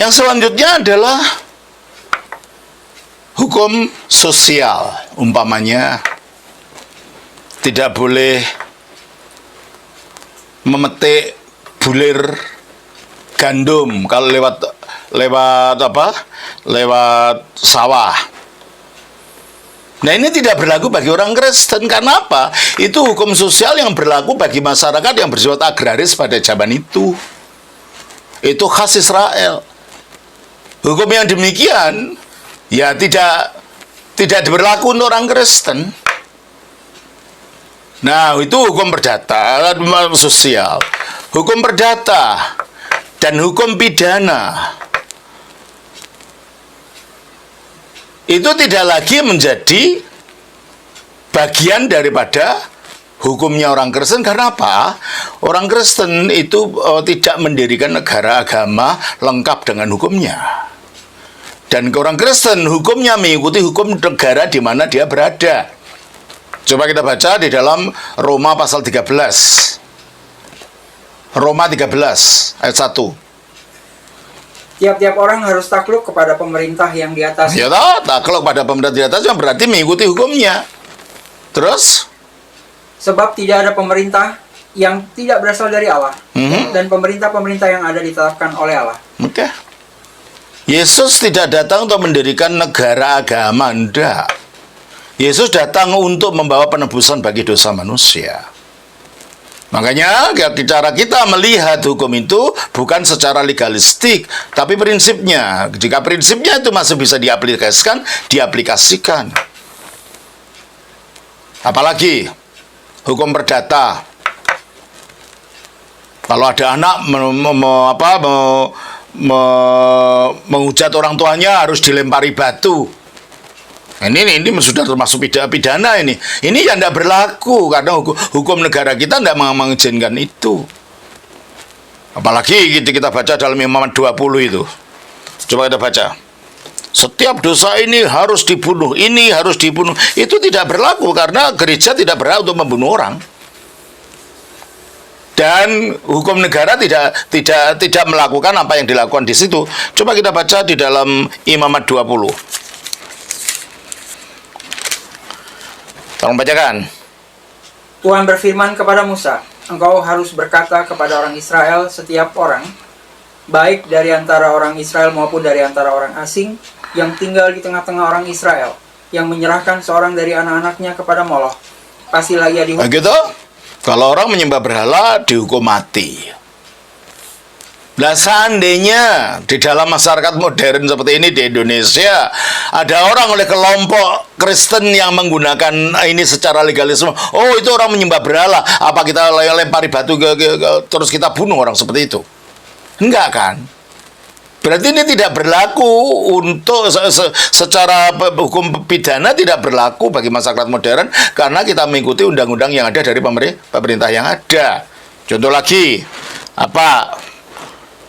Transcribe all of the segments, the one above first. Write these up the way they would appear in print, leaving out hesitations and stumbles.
Yang selanjutnya adalah hukum sosial. Umpamanya tidak boleh memetik bulir gandum kalau lewat sawah. Nah, ini tidak berlaku bagi orang Kristen. Karena apa? Itu hukum sosial yang berlaku bagi masyarakat yang bersifat agraris pada zaman itu. Itu khas Israel. Hukum yang demikian ya tidak berlaku untuk orang Kristen. Nah, itu hukum perdata sosial, hukum perdata, dan hukum pidana. Itu tidak lagi menjadi bagian daripada hukumnya orang Kristen. Karena apa? Orang Kristen itu tidak mendirikan negara agama lengkap dengan hukumnya. Dan orang Kristen hukumnya mengikuti hukum negara di mana dia berada. Coba kita baca di dalam Roma pasal 13. Roma 13 ayat 1. Tiap-tiap orang harus takluk kepada pemerintah yang di atas. Ya toh, takluk pada pemerintah di atas yang berarti mengikuti hukumnya. Terus? Sebab tidak ada pemerintah yang tidak berasal dari Allah. Dan pemerintah-pemerintah yang ada ditetapkan oleh Allah. Oke. Yesus tidak datang untuk mendirikan negara agama, enggak. Yesus datang untuk membawa penebusan bagi dosa manusia. Makanya cara kita melihat hukum itu bukan secara legalistik, tapi prinsipnya. Jika prinsipnya itu masih bisa diaplikasikan. Apalagi hukum perdata. Kalau ada anak menghujat orang tuanya harus dilempari batu. Ini sudah termasuk pidana ini. Ini yang tidak berlaku karena hukum negara kita tidak mengizinkan itu. Apalagi kita baca dalam Imamat 20 itu. Coba kita baca. Setiap dosa ini harus dibunuh, ini harus dibunuh. Itu tidak berlaku karena gereja tidak berhak untuk membunuh orang. Dan hukum negara tidak melakukan apa yang dilakukan di situ. Coba kita baca di dalam Imamat 20. Tolong bacakan. Tuhan berfirman kepada Musa, engkau harus berkata kepada orang Israel, setiap orang, baik dari antara orang Israel maupun dari antara orang asing, yang tinggal di tengah-tengah orang Israel, yang menyerahkan seorang dari anak-anaknya kepada Moloch, pastilah ia dihukum. Begitu? Kalau orang menyembah berhala, dihukum mati. Nah, seandainya di dalam masyarakat modern seperti ini di Indonesia ada orang oleh kelompok Kristen yang menggunakan ini secara legalisme, oh itu orang menyembah berhala, apa kita lempari batu terus kita bunuh orang seperti itu? Enggak kan? Berarti ini tidak berlaku untuk secara hukum pidana, tidak berlaku bagi masyarakat modern karena kita mengikuti undang-undang yang ada dari pemerintah yang ada. Contoh lagi, apa?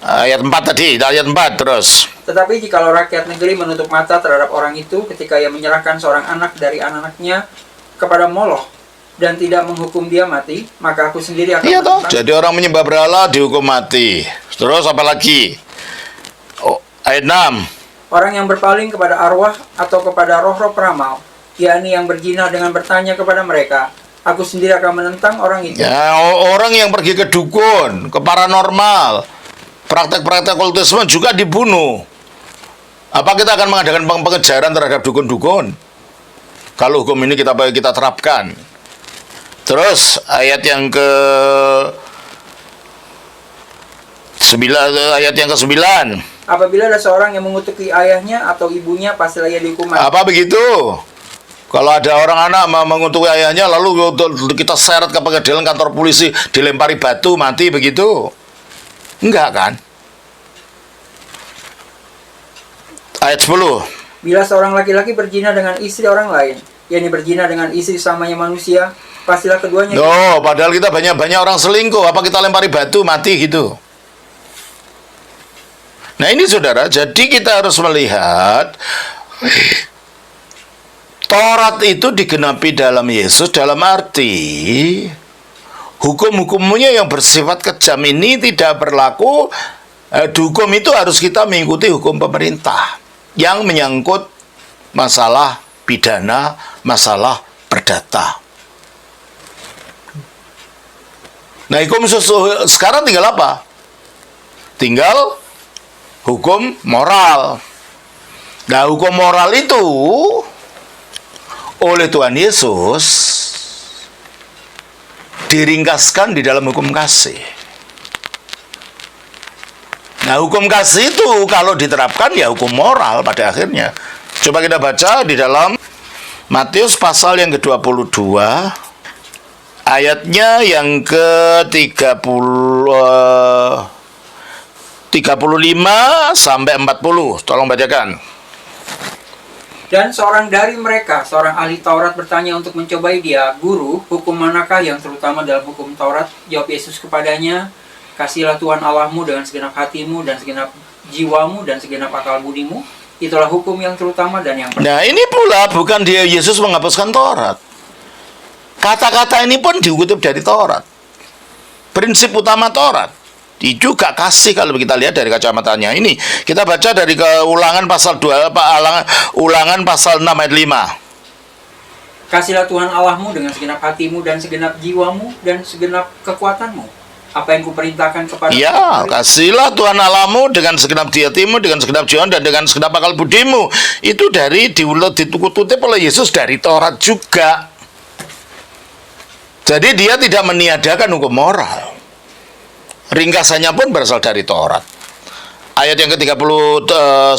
Ayat 4 tadi, ayat 4 terus. Tetapi jikalau rakyat negeri menutup mata terhadap orang itu ketika ia menyerahkan seorang anak dari anak-anaknya kepada Moloch dan tidak menghukum dia mati, maka aku sendiri akan Jadi orang menyembah berhala dihukum mati. Terus apa lagi? Ayat 6. Orang yang berpaling kepada arwah atau kepada roh-roh peramal, yakni yang berzina dengan bertanya kepada mereka, aku sendiri akan menentang orang itu. Ya, orang yang pergi ke dukun, ke paranormal, praktek-praktek okultisme juga dibunuh. Apa kita akan mengadakan pengejaran terhadap dukun-dukun? Kalau hukum ini kita terapkan. Terus ayat yang ke-9. Apabila ada seorang yang mengutuki ayahnya atau ibunya, pastilah ia dihukum mati. Apa begitu? Kalau ada orang anak mengutuki ayahnya lalu kita seret ke pengadilan, kantor polisi, dilempari batu, mati begitu? Enggak kan? Ayat 10. Bila seorang laki-laki berzina dengan istri orang lain, yakni berzina dengan istri samanya manusia, pastilah keduanya. Padahal kita banyak orang selingkuh, apa kita lempari batu mati gitu? Nah ini saudara, jadi kita harus melihat Taurat itu digenapi dalam Yesus, dalam arti hukum-hukumnya yang bersifat kejam ini tidak berlaku Di hukum itu harus kita mengikuti hukum pemerintah yang menyangkut masalah pidana, masalah perdata. Nah, hukum sekarang tinggal apa? Tinggal hukum moral. Nah, hukum moral itu oleh Tuhan Yesus diringkaskan di dalam hukum kasih. Nah, hukum kasih itu kalau diterapkan ya hukum moral pada akhirnya. Coba kita baca di dalam Matius pasal yang ke-22, ayatnya yang ke-35 sampai 40. Tolong bacakan. Dan seorang dari mereka, seorang ahli Taurat bertanya untuk mencobai dia, "Guru, hukum manakah yang terutama dalam hukum Taurat?" Jawab Yesus kepadanya, "Kasihilah Tuhan Allahmu dengan segenap hatimu dan segenap jiwamu dan segenap akal budimu. Itulah hukum yang terutama dan yang pertama." Nah, ini pula bukan dia Yesus menghapuskan Taurat. Kata-kata ini pun dikutip dari Taurat. Prinsip utama Taurat juga kasih kalau kita lihat dari kacamatanya. Ini kita baca dari Ulangan pasal 2, Ulangan pasal 6 ayat 5. "Kasihilah Tuhan Allahmu dengan segenap hatimu dan segenap jiwamu dan segenap kekuatanmu. Apa yang kuperintahkan kepada Ya, kasihlah Tuhan Allahmu dengan segenap hatimu, dengan segenap jiwamu, dan dengan segenap akal budimu." Itu dari dikutip oleh Yesus dari Taurat juga. Jadi dia tidak meniadakan hukum moral. Ringkasannya pun berasal dari Taurat. Ayat yang ke-39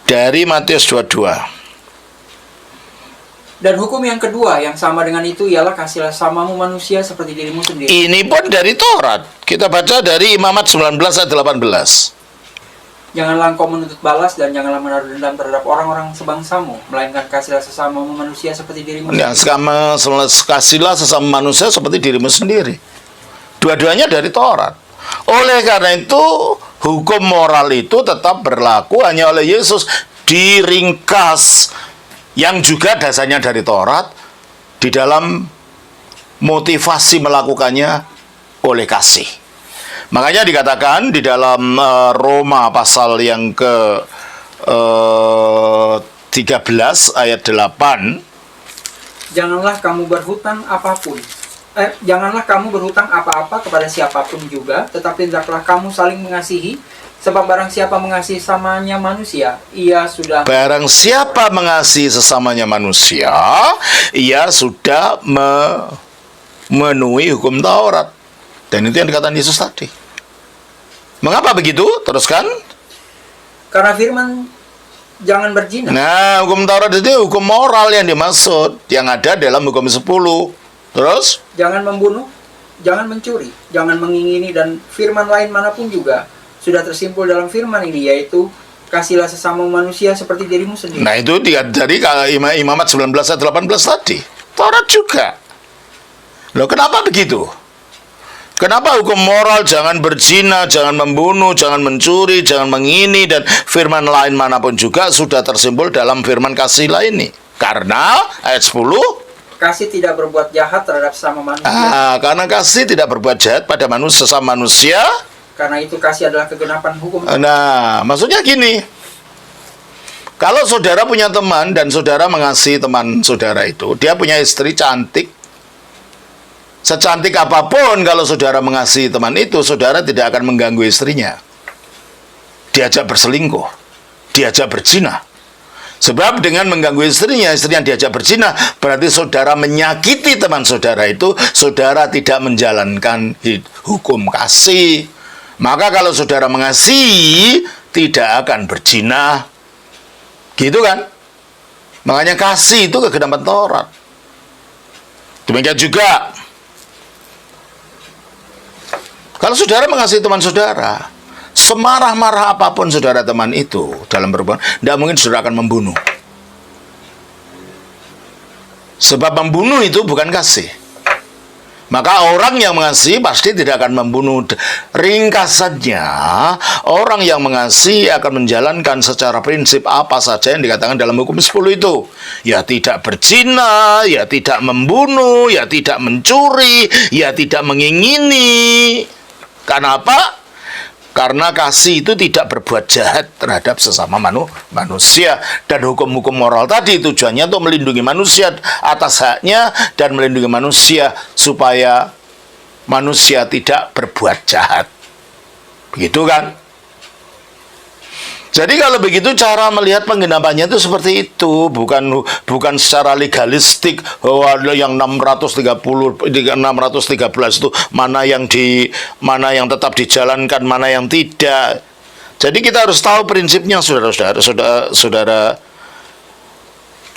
dari Matius 22. Dan hukum yang kedua yang sama dengan itu ialah kasihilah samamu manusia seperti dirimu sendiri. Ini pun dari Taurat. Kita baca dari Imamat 19 ayat 18. Janganlah engkau menuntut balas dan janganlah menaruh dendam terhadap orang-orang sebangsamu, melainkan kasihilah sesamamu manusia seperti dirimu Ya, sendiri. kasihlah sesama manusia seperti dirimu sendiri. Dua-duanya dari Taurat. Oleh karena itu, hukum moral itu tetap berlaku hanya oleh Yesus diringkas, yang juga dasarnya dari Taurat, di dalam motivasi melakukannya oleh kasih. Makanya dikatakan di dalam Roma pasal yang ke 13 ayat 8, Janganlah kamu berhutang apapun. Janganlah kamu berhutang apa-apa kepada siapapun juga, tetapi hendaklah kamu saling mengasihi, sebab barang siapa mengasihi sesamanya manusia, ia sudah mengasihi sesamanya manusia, ia sudah memenuhi hukum Taurat. Dan itu yang dikatakan Yesus tadi. Mengapa begitu? Teruskan. Karena firman jangan berzina. Nah, hukum Taurat itu hukum moral yang dimaksud, yang ada dalam hukum 10. Terus? Jangan membunuh, jangan mencuri, jangan mengingini, dan firman lain manapun juga sudah tersimpul dalam firman ini, yaitu kasihilah sesama manusia seperti dirimu sendiri. Nah, itu dari Imamat 19 ayat 18 tadi. Taurat juga. Loh, kenapa begitu? Kenapa hukum moral jangan berzina, jangan membunuh, jangan mencuri, jangan mengini, dan firman lain manapun juga sudah tersimpul dalam firman kasihlah ini? Karena ayat 10, kasih tidak berbuat jahat terhadap sesama manusia. Karena kasih tidak berbuat jahat pada sesama manusia. Karena itu kasih adalah kegenapan hukum. Nah, maksudnya gini. Kalau saudara punya teman dan saudara mengasihi teman saudara itu, dia punya istri cantik. Secantik apapun, kalau saudara mengasihi teman itu, saudara tidak akan mengganggu istrinya. Diajak berselingkuh, diajak berzina. Sebab dengan mengganggu istrinya yang diajak berzina, berarti saudara menyakiti teman saudara itu, saudara tidak menjalankan hukum kasih. Maka kalau saudara mengasihi, tidak akan berzina. Gitu kan? Makanya kasih itu kegenapan Taurat. Demikian juga, kalau saudara mengasihi teman saudara, semarah-marah apapun saudara teman itu dalam berhubungan, tidak mungkin saudara akan membunuh. Sebab membunuh itu bukan kasih. Maka orang yang mengasihi pasti tidak akan membunuh. Ringkasannya, orang yang mengasihi akan menjalankan secara prinsip apa saja yang dikatakan dalam hukum 10 itu. Ya tidak berzina, ya tidak membunuh, ya tidak mencuri, ya tidak mengingini. Karena apa? Karena kasih itu tidak berbuat jahat terhadap sesama manusia. Dan hukum-hukum moral tadi tujuannya untuk melindungi manusia atas haknya dan melindungi manusia supaya manusia tidak berbuat jahat. Begitu kan? Jadi kalau begitu cara melihat penggenapannya itu seperti itu, bukan secara legalistik bahwa yang 613 itu mana yang tetap dijalankan, mana yang tidak. Jadi kita harus tahu prinsipnya, saudara.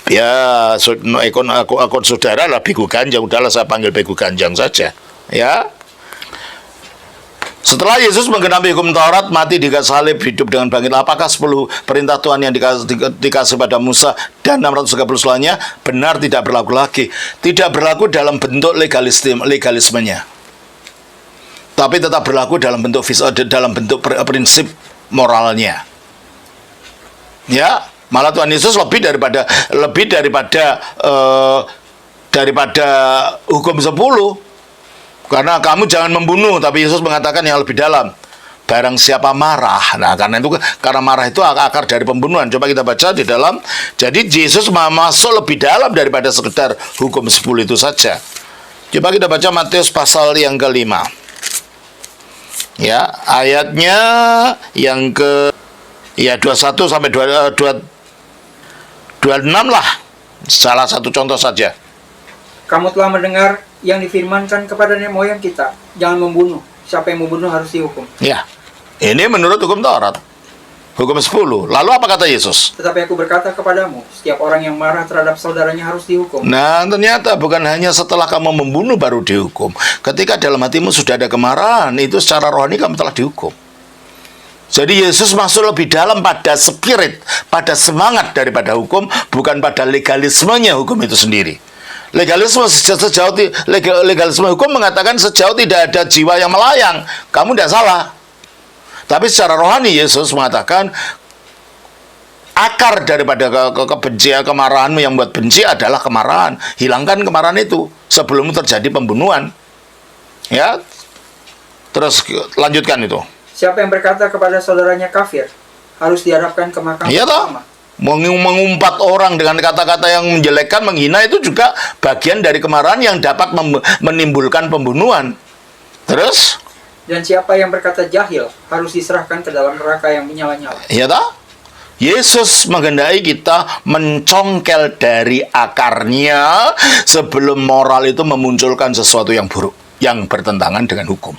Ya, akun saudara lah Begu Ganjang, udahlah saya panggil Begu Ganjang saja, ya. Setelah Yesus menggenapi hukum Taurat, mati di kayu salib, hidup dengan bangkit, apakah 10 perintah Tuhan yang dikasih pada Musa dan 630 setelahnya benar tidak berlaku lagi? Tidak berlaku dalam bentuk legalismenya, tapi tetap berlaku dalam bentuk prinsip moralnya. Ya, malah Tuhan Yesus lebih daripada hukum 10. Karena kamu jangan membunuh, tapi Yesus mengatakan yang lebih dalam. Barang siapa marah. Nah, karena marah itu akar dari pembunuhan. Coba kita baca di dalam. Jadi Yesus masuk lebih dalam daripada sekedar hukum 10 itu saja. Coba kita baca Matius pasal yang ke-5. Ya, ayatnya yang 21 sampai 26 lah. Salah satu contoh saja. Kamu telah mendengar yang difirmankan kepada nenek moyang kita, jangan membunuh. Siapa yang membunuh harus dihukum. Ya, ini menurut hukum Taurat. Hukum 10. Lalu apa kata Yesus? Tetapi aku berkata kepadamu, setiap orang yang marah terhadap saudaranya harus dihukum. Nah, ternyata bukan hanya setelah kamu membunuh baru dihukum. Ketika dalam hatimu sudah ada kemarahan, itu secara rohani kamu telah dihukum. Jadi Yesus masuk lebih dalam pada spirit, pada semangat daripada hukum, bukan pada legalismenya hukum itu sendiri. Legalisme hukum mengatakan sejauh tidak ada jiwa yang melayang, kamu tidak salah. Tapi secara rohani Yesus mengatakan akar daripada kebencian, kemarahanmu yang membuat benci adalah kemarahan. Hilangkan kemarahan itu sebelum terjadi pembunuhan. Ya, terus lanjutkan itu. Siapa yang berkata kepada saudaranya kafir harus dihadapkan ke mahkamah. Iya toh? Mengumpat orang dengan kata-kata yang menjelekkan, menghina itu juga bagian dari kemarahan yang dapat menimbulkan pembunuhan. Terus? Dan siapa yang berkata jahil harus diserahkan ke dalam neraka yang menyala-nyala. Iya toh? Yesus menghendaki kita mencongkel dari akarnya sebelum moral itu memunculkan sesuatu yang buruk, yang bertentangan dengan hukum.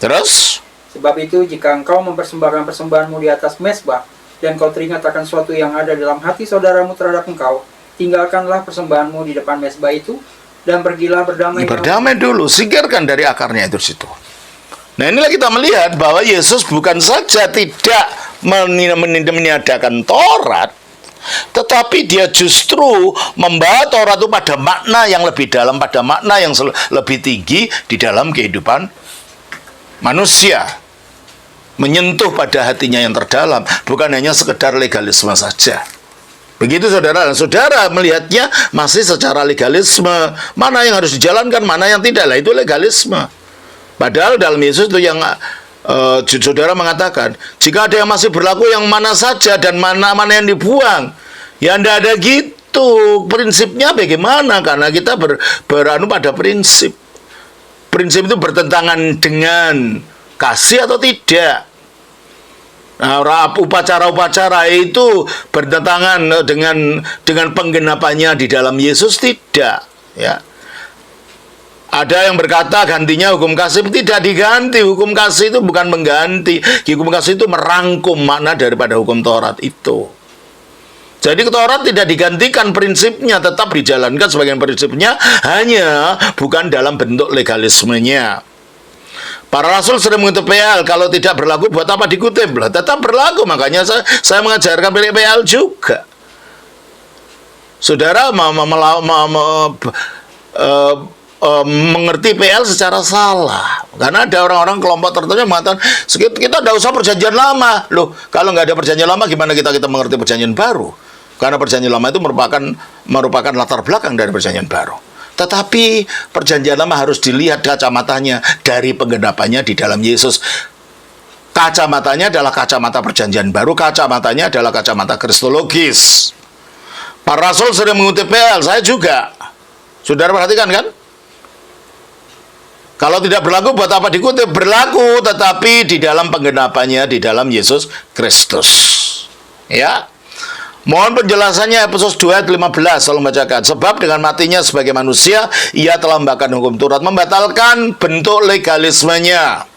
Terus? Sebab itu jika engkau mempersembahkan persembahanmu di atas mezbah, dan kau teringat akan suatu yang ada dalam hati saudaramu terhadap engkau, tinggalkanlah persembahanmu di depan mezbah itu, dan pergilah berdamai. Berdamai dulu, singkirkan dari akarnya itu situ. Nah, inilah kita melihat bahwa Yesus bukan saja tidak meniadakan Taurat, tetapi dia justru membawa Taurat itu pada makna yang lebih dalam, pada makna yang lebih tinggi di dalam kehidupan manusia. Menyentuh pada hatinya yang terdalam, bukan hanya sekedar legalisme saja. Begitu saudara, dan saudara melihatnya masih secara legalisme. Mana yang harus dijalankan, mana yang tidak, lah itu legalisme. Padahal dalam Yesus itu yang saudara mengatakan, jika ada yang masih berlaku yang mana saja dan mana yang dibuang, ya tidak ada gitu. Prinsipnya bagaimana? Karena kita beranu pada prinsip. Prinsip itu bertentangan dengan kasih atau tidak. Nah, upacara-upacara itu bertentangan dengan penggenapannya di dalam Yesus, tidak, ya. Ada yang berkata gantinya hukum kasih, tidak diganti. Hukum kasih itu bukan mengganti. Hukum kasih itu merangkum makna daripada hukum Taurat itu. Jadi Taurat tidak digantikan prinsipnya, tetap dijalankan sebagian prinsipnya, hanya bukan dalam bentuk legalismenya. Para rasul sering mengutip PL, kalau tidak berlaku buat apa dikutip? Lah, tetap berlaku, makanya saya mengajarkan PL juga. Saudara mengerti PL secara salah, karena ada orang-orang kelompok tertentu yang mengatakan kita tidak usah perjanjian lama. Loh, kalau nggak ada perjanjian lama, gimana kita mengerti perjanjian baru? Karena perjanjian lama itu merupakan latar belakang dari perjanjian baru. Tetapi perjanjian lama harus dilihat kacamatanya dari penggenapannya di dalam Yesus. kacamatanya adalah kacamata perjanjian baru, kacamatanya adalah kacamata kristologis. Para rasul sering mengutip PL, saya juga. Saudara perhatikan kan? Kalau tidak berlaku, buat apa dikutip? Berlaku, tetapi di dalam penggenapannya, di dalam Yesus Kristus. Ya. Mohon penjelasannya Efesus 2 ayat 15, tolong bacakan. Sebab dengan matinya sebagai manusia, ia telah membatalkan hukum Taurat, membatalkan bentuk legalismenya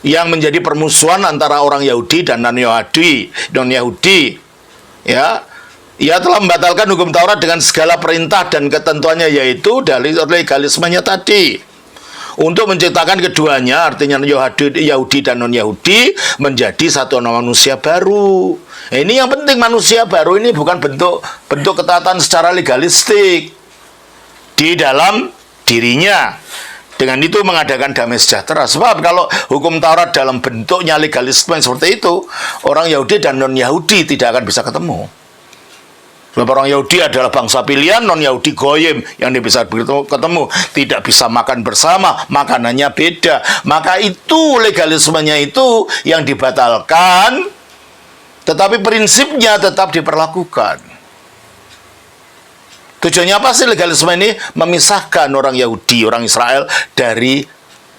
yang menjadi permusuhan antara orang Yahudi dan non-Yahudi. Ya. Ia telah membatalkan hukum Taurat dengan segala perintah dan ketentuannya, yaitu dari legalismenya tadi. Untuk menciptakan keduanya, artinya Yahudi dan non-Yahudi, menjadi satu manusia baru. Ini yang penting, manusia baru ini bukan bentuk ketaatan secara legalistik di dalam dirinya. Dengan itu mengadakan damai sejahtera. Sebab kalau hukum Taurat dalam bentuknya legalisme seperti itu, orang Yahudi dan non-Yahudi tidak akan bisa ketemu. Sebab orang Yahudi adalah bangsa pilihan, non-Yahudi goyim yang bisa ketemu, tidak bisa makan bersama, makanannya beda. Maka itu legalismenya itu yang dibatalkan, tetapi prinsipnya tetap diperlakukan. Tujuannya apa sih legalisme ini? Memisahkan orang Yahudi, orang Israel dari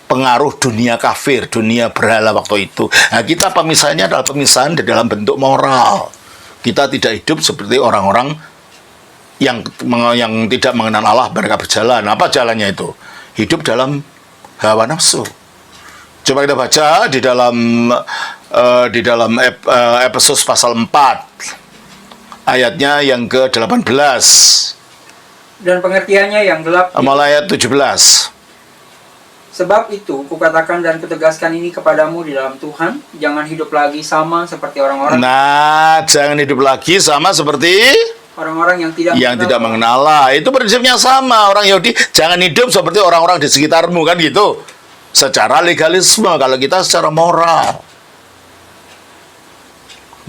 pengaruh dunia kafir, dunia berhala waktu itu. Nah, kita pemisahnya adalah pemisahan di dalam bentuk moral. Kita tidak hidup seperti orang-orang yang tidak mengenal Allah, mereka berjalan. Apa jalannya itu? Hidup dalam hawa nafsu. Coba kita baca di dalam Efesus pasal 4 ayatnya yang ke-18. Dan pengertiannya yang gelap. Mulai ayat 17. Sebab itu, kukatakan dan kutegaskan ini kepadamu di dalam Tuhan, jangan hidup lagi sama seperti orang-orang. Nah, jangan hidup lagi sama seperti orang-orang yang tidak mengenal Allah. Itu prinsipnya sama. Orang Yahudi jangan hidup seperti orang-orang di sekitarmu, kan gitu. Secara legalisme, kalau kita secara moral.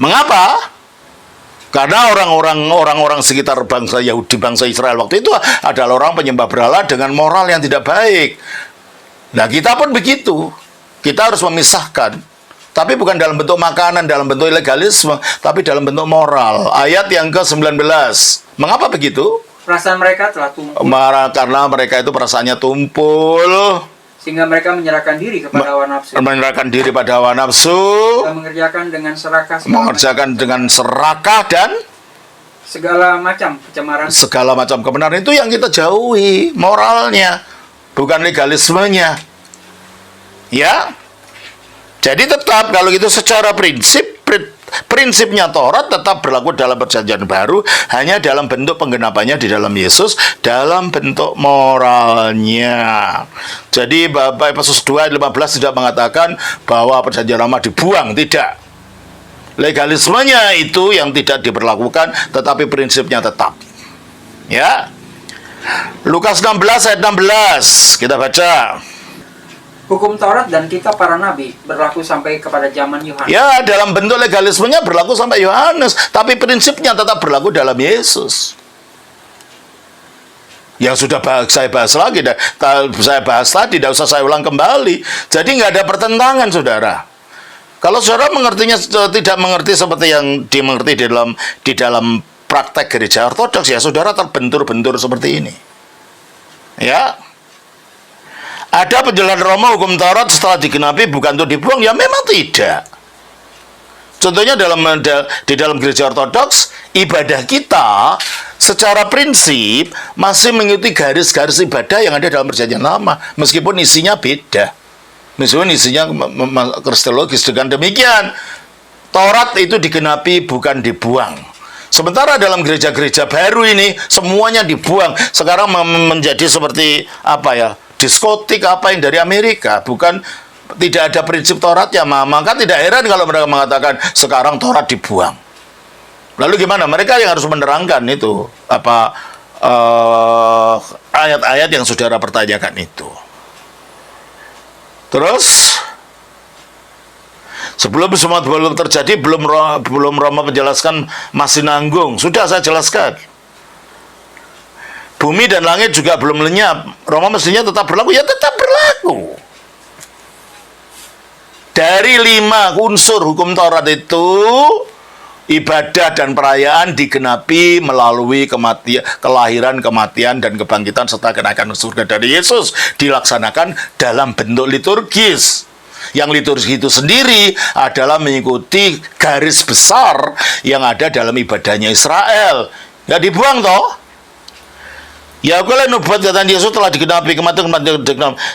Mengapa? Karena orang-orang sekitar bangsa Yahudi, bangsa Israel waktu itu adalah orang penyembah berhala dengan moral yang tidak baik. Nah, kita pun begitu. Kita harus memisahkan. Tapi bukan dalam bentuk makanan, dalam bentuk legalisme, tapi dalam bentuk moral. Ayat yang ke-19. Mengapa begitu? Perasaan mereka telah tumpul. Karena mereka itu perasaannya tumpul. Sehingga mereka menyerahkan diri kepada hawa nafsu. Menyerahkan diri pada hawa nafsu. Dan mengerjakan dengan serakah. Mengerjakan dengan serakah dan segala macam kecemaran. Segala macam kebenaran itu yang kita jauhi. Moralnya. Bukan legalismenya. Ya. Jadi tetap kalau gitu secara prinsipnya Taurat tetap berlaku dalam perjanjian baru, hanya dalam bentuk penggenapannya di dalam Yesus, dalam bentuk moralnya. Jadi Bapak Efesus 2 ayat 15 tidak mengatakan bahwa perjanjian lama dibuang, tidak. Legalismenya itu yang tidak diberlakukan, tetapi prinsipnya tetap. Ya. Lukas 16 ayat 16 kita baca. Hukum Taurat dan kitab para nabi berlaku sampai kepada zaman Yohanes. Ya, dalam bentuk legalismenya berlaku sampai Yohanes, tapi prinsipnya tetap berlaku dalam Yesus. Yang sudah saya bahas lagi, saya bahas tadi, tidak usah saya ulang kembali. Jadi nggak ada pertentangan, saudara. Kalau saudara mengertinya tidak mengerti seperti yang dimengerti di dalam praktek gereja ortodoks, ya saudara terbentur-bentur seperti ini. Ya. Ada penjelasan Roma hukum Taurat setelah digenapi bukan untuk dibuang, ya memang tidak. Contohnya di dalam gereja ortodoks, ibadah kita secara prinsip masih mengikuti garis-garis ibadah yang ada dalam perjanjian lama, meskipun isinya beda. Meskipun isinya kristologis. Dengan demikian, Taurat itu digenapi bukan dibuang. Sementara dalam gereja-gereja baru ini semuanya dibuang. Sekarang menjadi seperti apa ya? Diskotik apa yang dari Amerika, bukan, tidak ada prinsip Tauratnya. Maka tidak heran kalau mereka mengatakan sekarang Taurat dibuang. Lalu gimana? Mereka yang harus menerangkan itu apa ayat-ayat yang saudara pertanyakan itu. Terus sebelum semua belum terjadi, belum Roma menjelaskan masih nanggung. Sudah saya jelaskan. Bumi dan langit juga belum lenyap. Roma mestinya tetap berlaku, ya tetap berlaku. dari 5 unsur hukum Taurat itu, ibadah dan perayaan digenapi melalui kelahiran, kematian, dan kebangkitan serta kenaikan ke surga dari Yesus dilaksanakan dalam bentuk liturgis. Yang liturgi itu sendiri adalah mengikuti garis besar yang ada dalam ibadahnya Israel. Nggak dibuang toh? Ya boleh nubuat kata Yesus telah digenapi kematian.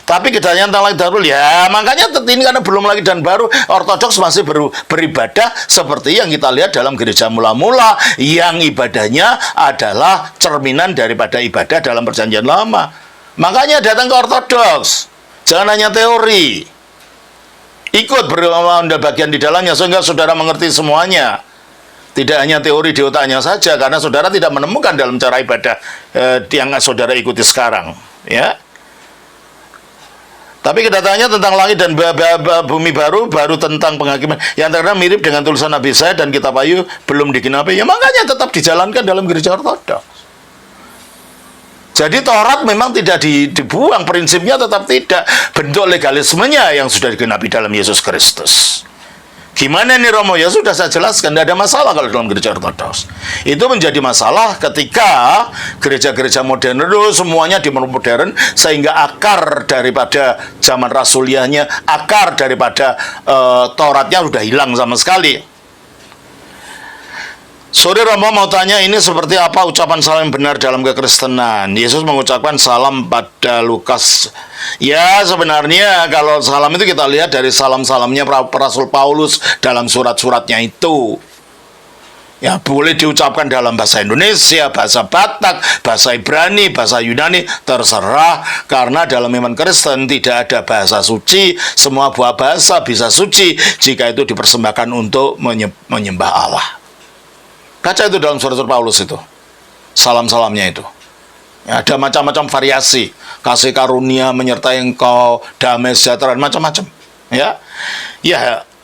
Tapi kedatangan tentang lagi baru, ya makanya ini karena belum lagi dan baru, ortodoks masih beribadah seperti yang kita lihat dalam gereja mula-mula, yang ibadahnya adalah cerminan daripada ibadah dalam perjanjian lama. Makanya datang ke ortodoks, jangan hanya teori, ikut berambil bagian di dalamnya sehingga saudara mengerti semuanya. Tidak hanya teori di otaknya saja, karena saudara tidak menemukan dalam cara ibadah yang saudara ikuti sekarang, ya. Tapi kedatangannya tentang langit dan bumi baru tentang penghakiman yang terkadang mirip dengan tulisan Nabi Yesaya dan kitab Wahyu belum digenapi. Ya makanya tetap dijalankan dalam gereja ortodoks. Jadi Taurat memang tidak dibuang, prinsipnya tetap tidak. Bentuk legalismenya yang sudah digenapi dalam Yesus Kristus. Gimana nih Romo? Ya sudah saya jelaskan, tidak ada masalah kalau dalam gereja ortodoks. Itu menjadi masalah ketika gereja-gereja modern itu semuanya modern, sehingga akar daripada zaman rasuliahnya, akar daripada Tauratnya sudah hilang sama sekali. Sore Romo mau tanya, ini seperti apa ucapan salam yang benar dalam kekristenan? Yesus mengucapkan salam pada Lukas. Ya sebenarnya kalau salam itu kita lihat dari salam-salamnya Rasul Paulus dalam surat-suratnya itu. Ya boleh diucapkan dalam bahasa Indonesia, bahasa Batak, bahasa Ibrani, bahasa Yunani, terserah. Karena dalam iman Kristen tidak ada bahasa suci, semua buah bahasa bisa suci jika itu dipersembahkan untuk menyembah Allah. Baca itu dalam surat Paulus itu, salam-salamnya itu. Ya, ada macam-macam variasi, kasih karunia menyertai engkau, damai sejahtera, macam-macam. Ya,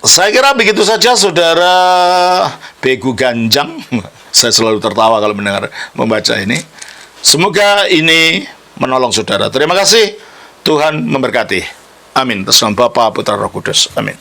saya kira begitu saja, saudara Begu Ganjang. Saya selalu tertawa kalau membaca ini. Semoga ini menolong saudara. Terima kasih. Tuhan memberkati. Amin. Atas nama Bapa, Putra, Roh Kudus. Amin.